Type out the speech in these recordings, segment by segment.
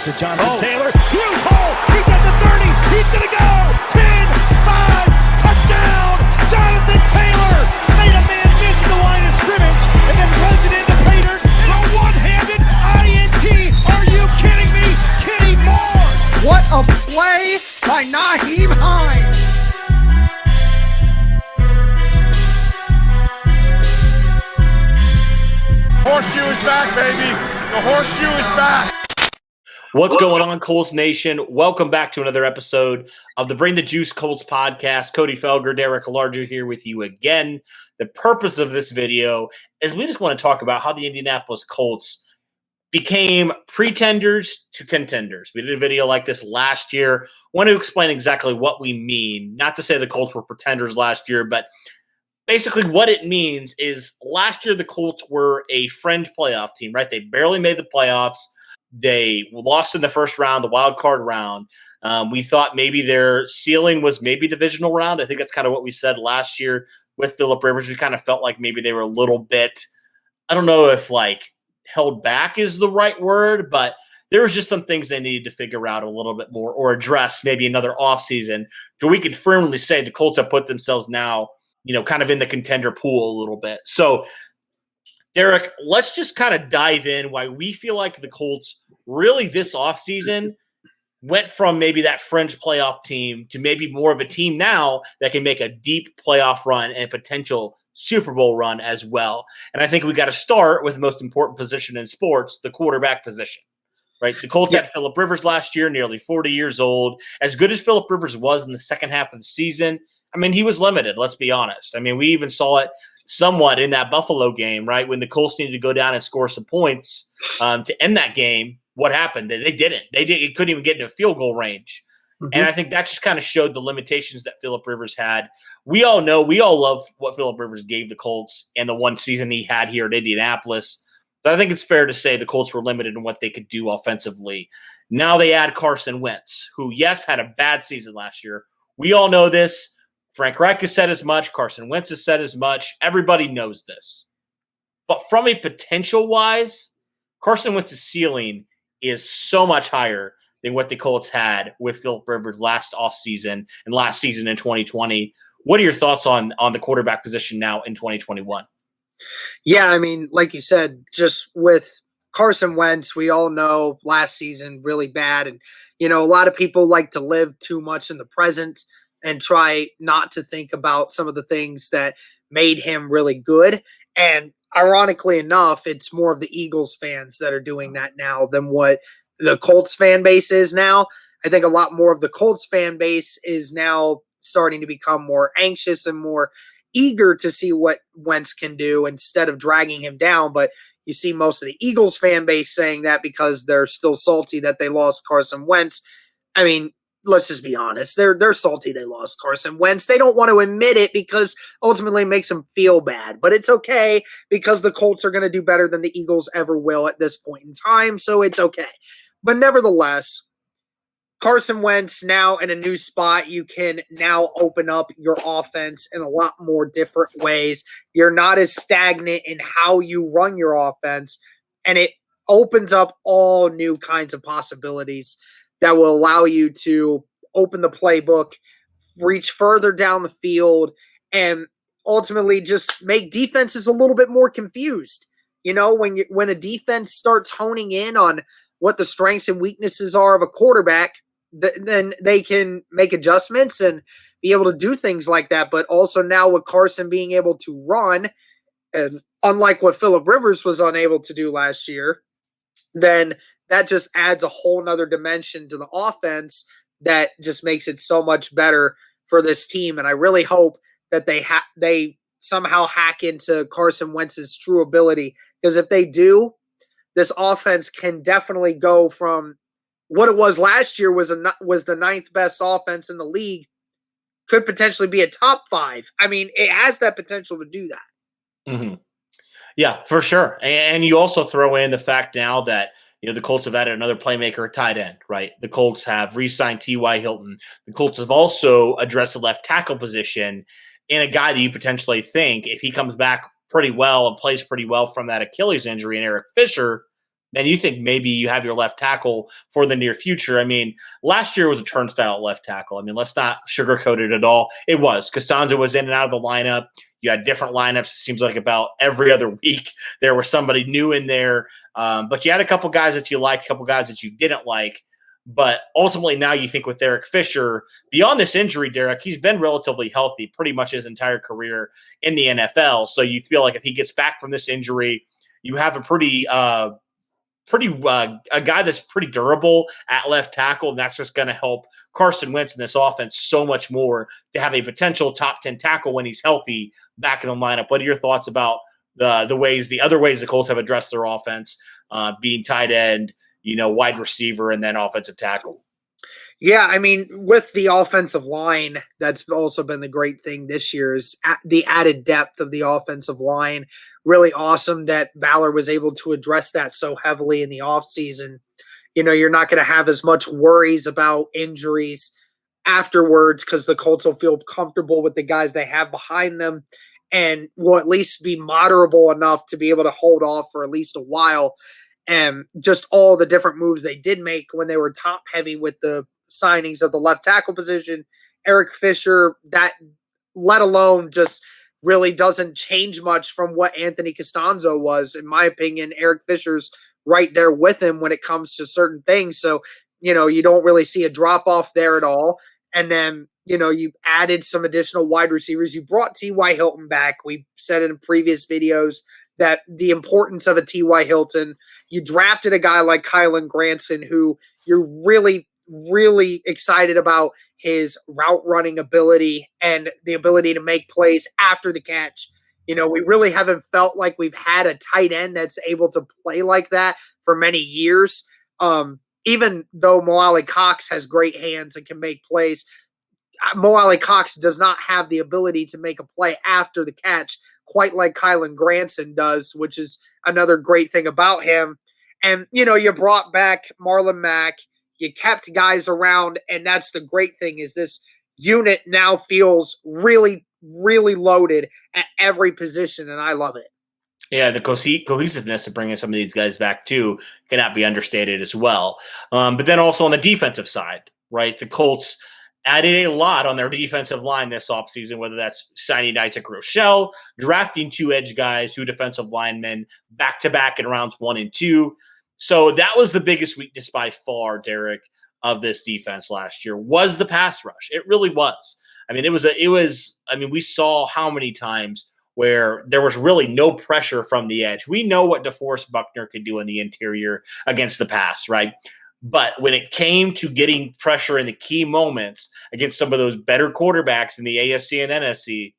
to Jonathan Taylor. Huge hole. He's at the 30. He's going to go. 10, 5, touchdown. Jonathan Taylor made a man miss the line of scrimmage and then runs it into Pater for a one-handed INT. Are you kidding me? Kenny Moore. What a play by Nyheim Hines. Horseshoe is back, baby. The horseshoe is back. What's going on, Colts Nation? Welcome back to another episode of the Bring the Juice Colts podcast. Cody Felger, Derek Larger here with you again. The purpose of this video is we just want to talk about how the Indianapolis Colts became pretenders to contenders. We did a video like this last year. Want to explain exactly what we mean. Not to say the Colts were pretenders last year, but basically what it means is last year the Colts were a fringe playoff team, right? They barely made the playoffs. They lost in the first round, the wild card round. We thought maybe their ceiling was maybe divisional round. I think that's kind of what we said last year with Phillip Rivers. We kind of felt like maybe they were a little bit, I don't know if like held back is the right word, but there was just some things they needed to figure out a little bit more or address maybe another offseason. So we could firmly say the Colts have put themselves now, kind of in the contender pool a little bit. So Derek, let's just kind of dive in why we feel like the Colts really this offseason went from maybe that fringe playoff team to maybe more of a team now that can make a deep playoff run and potential Super Bowl run as well. And I think we got to start with the most important position in sports, the quarterback position, right? The Colts had Phillip Rivers last year, nearly 40 years old. As good as Phillip Rivers was in the second half of the season, I mean, he was limited, let's be honest. I mean, we even saw it somewhat in that Buffalo game, right? When the Colts needed to go down and score some points to end that game, what happened? They didn't. It couldn't even get into field goal range. Mm-hmm. And I think that just kind of showed the limitations that Phillip Rivers had. We all love what Phillip Rivers gave the Colts and the one season he had here at Indianapolis. But I think it's fair to say the Colts were limited in what they could do offensively. Now they add Carson Wentz, who, yes, had a bad season last year. We all know this. Frank Reich has said as much. Carson Wentz has said as much. Everybody knows this. But from a potential-wise, Carson Wentz's ceiling is so much higher than what the Colts had with Phillip Rivers last offseason and last season in 2020. What are your thoughts on the quarterback position now in 2021? Yeah, I mean, like you said, just with Carson Wentz, we all know last season really bad. And, a lot of people like to live too much in the present and try not to think about some of the things that made him really good. And ironically enough, it's more of the Eagles fans that are doing that now than what the Colts fan base is now. I think a lot more of the Colts fan base is now starting to become more anxious and more eager to see what Wentz can do instead of dragging him down. But you see most of the Eagles fan base saying that because they're still salty that they lost Carson Wentz. I mean, let's just be honest. They're salty they lost Carson Wentz. They don't want to admit it because ultimately it makes them feel bad. But it's okay because the Colts are going to do better than the Eagles ever will at this point in time, so it's okay. But nevertheless, Carson Wentz now in a new spot. You can now open up your offense in a lot more different ways. You're not as stagnant in how you run your offense, and it opens up all new kinds of possibilities that will allow you to open the playbook, reach further down the field, and ultimately just make defenses a little bit more confused. When a defense starts honing in on what the strengths and weaknesses are of a quarterback, then they can make adjustments and be able to do things like that. But also now with Carson being able to run, and unlike what Phillip Rivers was unable to do last year, then that just adds a whole nother dimension to the offense that just makes it so much better for this team. And I really hope that they somehow hack into Carson Wentz's true ability, because if they do, this offense can definitely go from what it was last year was the ninth best offense in the league, could potentially be a top 5. I mean, it has that potential to do that. Mm-hmm. Yeah, for sure. And you also throw in the fact now that the Colts have added another playmaker at tight end, right? The Colts have re-signed T.Y. Hilton. The Colts have also addressed the left tackle position in a guy that you potentially think, if he comes back pretty well and plays pretty well from that Achilles injury in Eric Fisher, and you think maybe you have your left tackle for the near future. I mean, last year was a turnstile left tackle. I mean, let's not sugarcoat it at all. It was. Costanzo was in and out of the lineup. You had different lineups. It seems like about every other week there was somebody new in there. But you had a couple guys that you liked, a couple guys that you didn't like. But ultimately now you think with Derek Fisher, beyond this injury, Derek, he's been relatively healthy pretty much his entire career in the NFL. So you feel like if he gets back from this injury, you have a a guy that's pretty durable at left tackle, and that's just going to help Carson Wentz in this offense so much more to have a potential top 10 tackle when he's healthy back in the lineup. What are your thoughts about the other ways the Colts have addressed their offense, being tight end, wide receiver, and then offensive tackle? Yeah, I mean, with the offensive line, that's also been the great thing this year is the added depth of the offensive line. Really awesome that Ballard was able to address that so heavily in the offseason. You're not going to have as much worries about injuries afterwards because the Colts will feel comfortable with the guys they have behind them and will at least be moderable enough to be able to hold off for at least a while. And just all the different moves they did make when they were top heavy with the signings of the left tackle position, Eric Fisher, that let alone just really doesn't change much from what Anthony Costanzo was. In my opinion, Eric Fisher's right there with him when it comes to certain things. So, you don't really see a drop off there at all. And then, you added some additional wide receivers. You brought T.Y. Hilton back. We said it in previous videos that the importance of a T.Y. Hilton. You drafted a guy like Kylan Granson, who you're really, really excited about his route running ability and the ability to make plays after the catch. We really haven't felt like we've had a tight end that's able to play like that for many years. Even though Mo Alley Cox has great hands and can make plays, Mo Alley Cox does not have the ability to make a play after the catch quite like Kylan Granson does, which is another great thing about him. And, you brought back Marlon Mack. You kept guys around, and that's the great thing is this unit now feels really, really loaded at every position, and I love it. Yeah, the cohesiveness of bringing some of these guys back, too, cannot be understated as well. But then also on the defensive side, right, the Colts added a lot on their defensive line this offseason, whether that's signing Isaac Rochelle, drafting 2 edge guys, 2 defensive linemen, back-to-back in rounds 1 and 2. So that was the biggest weakness by far, Derek, of this defense last year, was the pass rush. It really was. I mean, we saw how many times where there was really no pressure from the edge. We know what DeForest Buckner could do in the interior against the pass, right? But when it came to getting pressure in the key moments against some of those better quarterbacks in the AFC and NFC,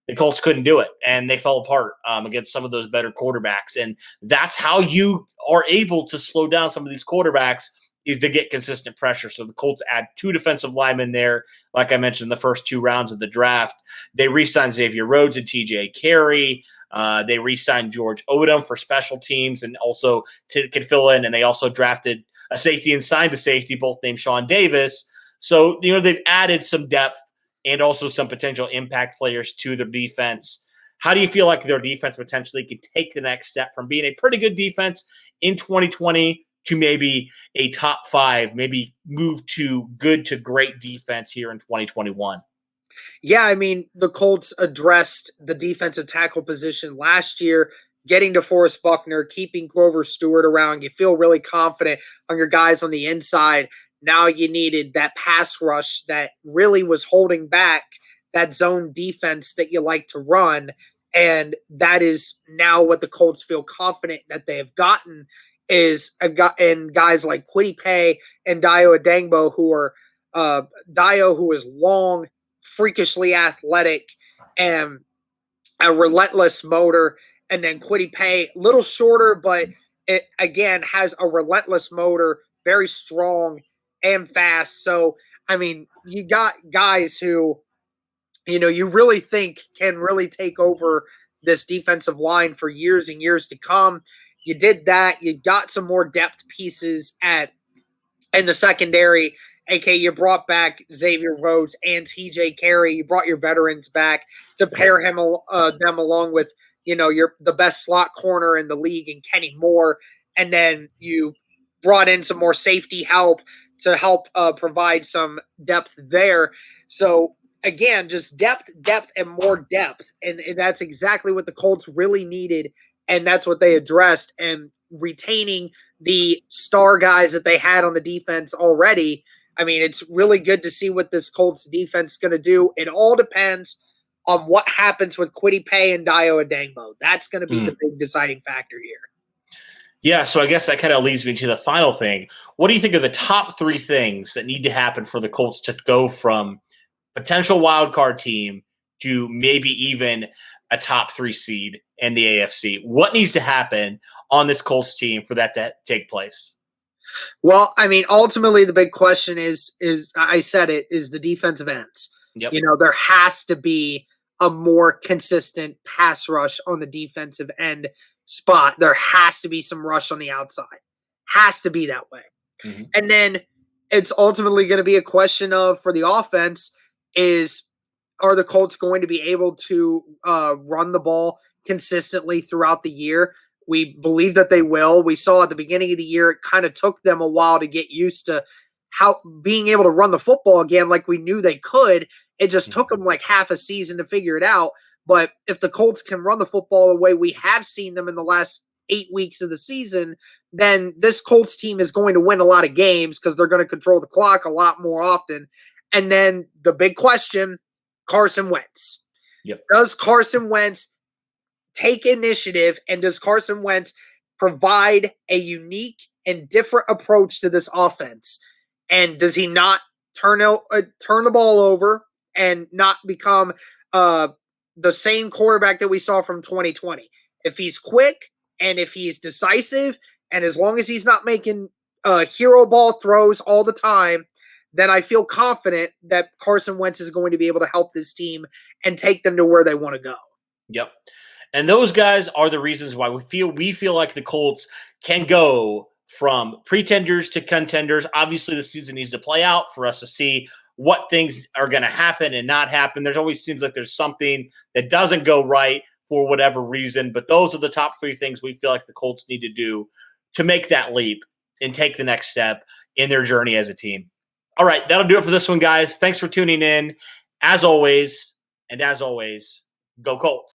the Colts couldn't do it, and they fell apart against some of those better quarterbacks. And that's how you are able to slow down some of these quarterbacks is to get consistent pressure. So the Colts add 2 defensive linemen there, like I mentioned, in the first 2 rounds of the draft. They re-signed Xavier Rhodes and TJ Carey. They re-signed George Odom for special teams and also could fill in, and they also drafted a safety and signed a safety, both named Sean Davis. So, they've added some depth and also some potential impact players to their defense. How do you feel like their defense potentially could take the next step from being a pretty good defense in 2020 to maybe a top 5, maybe move to good to great defense here in 2021? Yeah, I mean, the Colts addressed the defensive tackle position last year, getting DeForest Buckner, keeping Grover Stewart around. You feel really confident on your guys on the inside. Now you needed that pass rush that really was holding back that zone defense that you like to run. And that is now what the Colts feel confident that they have gotten is and guys like Kwity Paye and Dio Adangbo, who are Dio, who is long, freakishly athletic, and a relentless motor. And then Kwity Paye, a little shorter, but it again has a relentless motor, very strong and fast. So, I mean, you got guys who, you really think can really take over this defensive line for years and years to come. You did that. You got some more depth pieces in the secondary. aka you brought back Xavier Rhodes and TJ Carey. You brought your veterans back to pair them along with, the best slot corner in the league in Kenny Moore. and then you brought in some more safety help to help provide some depth there. So again, just depth, and more depth. And that's exactly what the Colts really needed. And that's what they addressed. And retaining the star guys that they had on the defense already. I mean, it's really good to see what this Colts defense is going to do. It all depends on what happens with Kwity Paye and Dio Adangbo. That's going to be the big deciding factor here. Yeah, so I guess that kind of leads me to the final thing. What do you think are the top 3 things that need to happen for the Colts to go from potential wild card team to maybe even a top 3 seed in the AFC? What needs to happen on this Colts team for that to take place? Well, I mean, ultimately the big question is I said it, is the defensive ends. Yep. You know, there has to be a more consistent pass rush on the defensive end spot. There has to be some rush on the outside. Has to be that way. Mm-hmm. And then it's ultimately going to be a question of, for the offense, are the Colts going to be able to run the ball consistently throughout the year? We believe that they will. We saw at the beginning of the year, it kind of took them a while to get used to how being able to run the football again like we knew they could. It just took them like half a season to figure it out. But if the Colts can run the football the way we have seen them in the last 8 weeks of the season, then this Colts team is going to win a lot of games because they're going to control the clock a lot more often. And then the big question, Carson Wentz. Yep. Does Carson Wentz take initiative, and does Carson Wentz provide a unique and different approach to this offense? And does he not turn the ball over and not become the same quarterback that we saw from 2020? If he's quick and if he's decisive, and as long as he's not making hero ball throws all the time, then I feel confident that Carson Wentz is going to be able to help this team and take them to where they want to go. Yep. And those guys are the reasons why we feel like the Colts can go from pretenders to contenders. Obviously, the season needs to play out for us to see what things are going to happen and not happen. There's always seems like there's something that doesn't go right for whatever reason. But those are the top 3 things we feel like the Colts need to do to make that leap and take the next step in their journey as a team. All right, that'll do it for this one, guys. Thanks for tuning in. As always, go Colts.